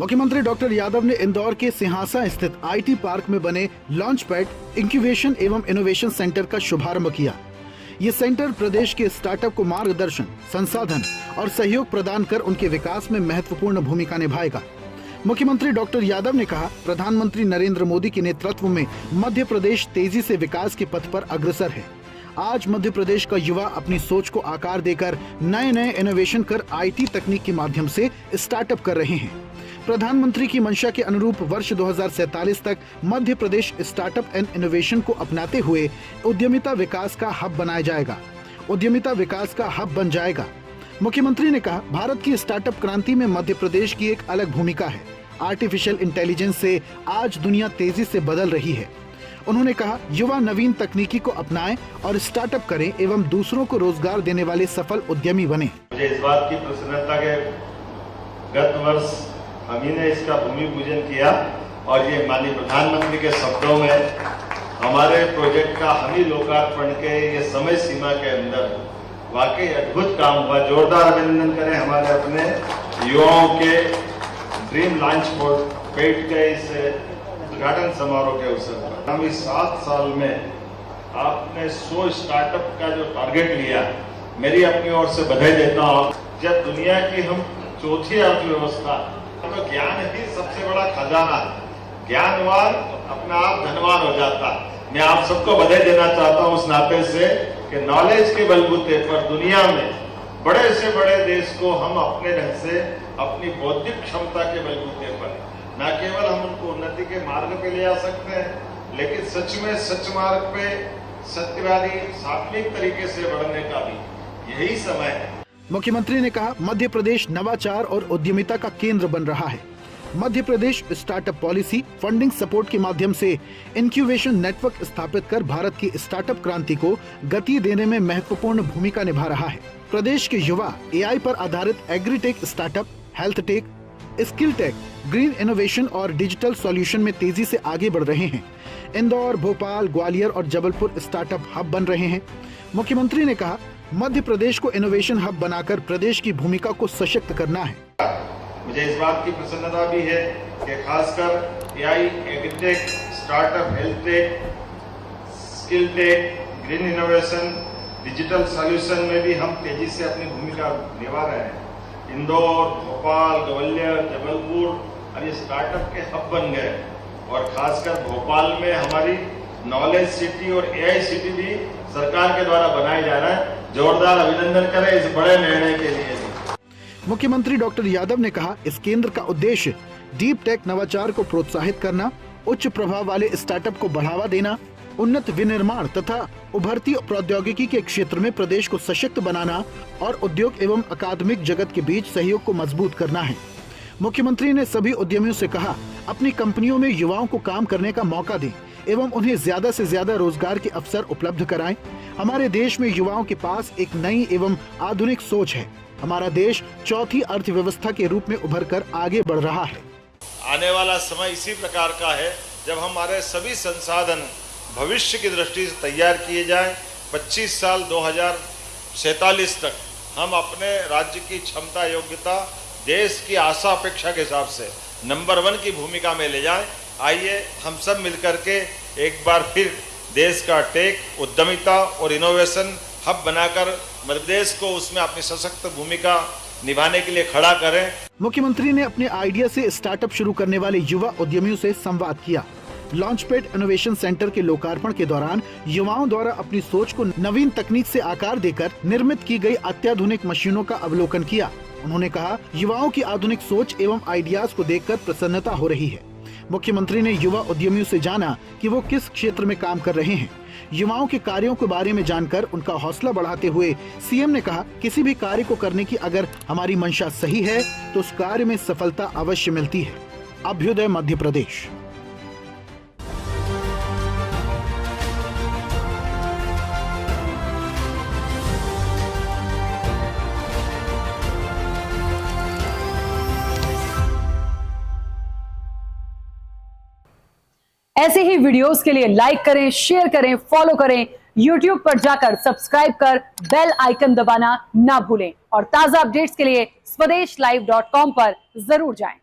मुख्यमंत्री डॉक्टर यादव ने इंदौर के सिंहासा स्थित आईटी पार्क में बने लॉन्च पैड इंक्यूबेशन एवं इनोवेशन सेंटर का शुभारंभ किया। ये सेंटर प्रदेश के स्टार्टअप को मार्गदर्शन, संसाधन और सहयोग प्रदान कर उनके विकास में महत्वपूर्ण भूमिका निभाएगा। मुख्यमंत्री डॉक्टर यादव ने कहा, प्रधानमंत्री नरेंद्र मोदी के नेतृत्व में मध्य प्रदेश तेजी से विकास के पथ पर अग्रसर है। आज मध्य प्रदेश का युवा अपनी सोच को आकार देकर नए नए इनोवेशन कर आईटी तकनीक के माध्यम से स्टार्टअप कर रहे हैं। प्रधानमंत्री की मंशा के अनुरूप वर्ष 2047 तक Madhya Pradesh startup and innovation को अपनाते हुए उद्यमिता विकास का हब बनाया जाएगा, उद्यमिता विकास का हब बन जाएगा। मुख्यमंत्री ने कहा, भारत की स्टार्टअप क्रांति में मध्य प्रदेश की एक अलग भूमिका है। आर्टिफिशियल इंटेलिजेंस से आज दुनिया तेजी से बदल रही है। उन्होंने कहा, युवा नवीन तकनीकी को अपनाएं और स्टार्टअप करें एवं दूसरों को रोजगार देने वाले सफल उद्यमी बने। मुझे इस बात की प्रसन्नता है, गत वर्ष हम ही ने इसका भूमि पूजन किया और ये माननीय प्रधानमंत्री के शब्दों में हमारे प्रोजेक्ट का हम ही लोकार्पण के ये समय सीमा के अंदर वाकई अद्भुत काम हुआ। जोरदार अभिनंदन करें हमारे अपने युवाओं के ड्रीम लॉन्च पैड के इस उद्घाटन समारोह के अवसर पर। हम इस 7 साल में आपने 100 स्टार्टअप का जो टारगेट लिया, मेरी अपनी ओर से बधाई देता हूँ। जब दुनिया की हम चौथी अर्थव्यवस्था, तो ज्ञान ही सबसे बड़ा खजाना है। ज्ञानवान अपना आप धनवान हो जाता है। मैं आप सबको बधाई देना चाहता हूँ उस नाते से कि नॉलेज के बलबूते पर दुनिया में बड़े से बड़े देश को हम अपने ढंग से अपनी बौद्धिक क्षमता के बलबूते पर न केवल हम उनको उन्नति के मार्ग पे ले आ सकते हैं, लेकिन सच में सच मार्ग पे सत्यवादी सात्विक तरीके से बढ़ने का भी यही समय है। मुख्यमंत्री ने कहा, मध्य प्रदेश नवाचार और उद्यमिता का केंद्र बन रहा है। Madhya Pradesh startup policy, funding support के माध्यम से इंक्यूबेशन नेटवर्क स्थापित कर भारत की स्टार्टअप क्रांति को गति देने में महत्वपूर्ण भूमिका निभा रहा है। प्रदेश के युवा एआई पर आधारित agritech startup, health tech, skill tech, green innovation और डिजिटल सॉल्यूशन में तेजी से आगे बढ़ रहे हैं। इंदौर, भोपाल, ग्वालियर और जबलपुर स्टार्टअप हब बन रहे हैं। मुख्यमंत्री ने कहा, मध्य प्रदेश को इनोवेशन हब बनाकर प्रदेश की भूमिका को सशक्त करना है। मुझे इस बात की प्रसन्नता भी है कि खासकर AI, agritech, startup, health tech, skill tech, green innovation, digital solution में भी हम तेजी से अपनी भूमिका निभा रहे हैं। इंदौर, भोपाल, ग्वालियर, जबलपुर और ये स्टार्टअप के हब बन गए और खासकर भोपाल में हमारी नॉलेज सिटी और एआई सिटी भी सरकार के द्वारा बनाया जा रहा है। जोरदार अभिनंदन करें इस बड़े निर्णय के लिए। मुख्यमंत्री डॉक्टर यादव ने कहा, इस केंद्र का उद्देश्य डीप टेक नवाचार को प्रोत्साहित करना, उच्च प्रभाव वाले स्टार्टअप को बढ़ावा देना, उन्नत विनिर्माण तथा उभरती प्रौद्योगिकी के क्षेत्र में प्रदेश को सशक्त बनाना और उद्योग एवं अकादमिक जगत के बीच सहयोग को मजबूत करना है। मुख्यमंत्री ने सभी उद्यमियों से कहा, अपनी कंपनियों में युवाओं को काम करने का मौका दें एवं उन्हें ज्यादा से ज्यादा रोजगार के अवसर उपलब्ध कराएं। हमारे देश में युवाओं के पास एक नई एवं आधुनिक सोच है। हमारा देश चौथी अर्थव्यवस्था के रूप में उभरकर आगे बढ़ रहा है। आने वाला समय इसी प्रकार का है जब हमारे सभी संसाधन भविष्य की दृष्टि से तैयार किए जाएं। 25 साल 2047 तक हम अपने राज्य की क्षमता, योग्यता देश की आशा अपेक्षा के हिसाब से नंबर 1 की भूमिका में ले जाएं। आइए हम सब मिलकर के एक बार फिर देश का टेक, उद्यमिता और इनोवेशन हब बनाकर मध्य प्रदेश को उसमें अपनी सशक्त भूमिका निभाने के लिए खड़ा करें। मुख्यमंत्री ने अपने आइडिया से स्टार्टअप शुरू करने वाले युवा उद्यमियों से संवाद किया। लॉन्चपैड इनोवेशन सेंटर के लोकार्पण के दौरान युवाओं द्वारा अपनी सोच को नवीन तकनीक से आकार देकर निर्मित की गई अत्याधुनिक मशीनों का अवलोकन किया। उन्होंने कहा, युवाओं की आधुनिक सोच एवं आइडियाज को देखकर प्रसन्नता हो रही है। मुख्यमंत्री ने युवा उद्यमियों से जाना कि वो किस क्षेत्र में काम कर रहे हैं। युवाओं के कार्यों के बारे में जानकर उनका हौसला बढ़ाते हुए सीएम ने कहा, किसी भी कार्य को करने की अगर हमारी मंशा सही है तो उस कार्य में सफलता अवश्य मिलती है। अभ्युदय मध्य प्रदेश। ऐसे ही वीडियोस के लिए लाइक करें, शेयर करें, फॉलो करें। YouTube पर जाकर सब्सक्राइब कर बेल आइकन दबाना ना भूलें और ताजा अपडेट्स के लिए swedeshlive.com पर जरूर जाएं।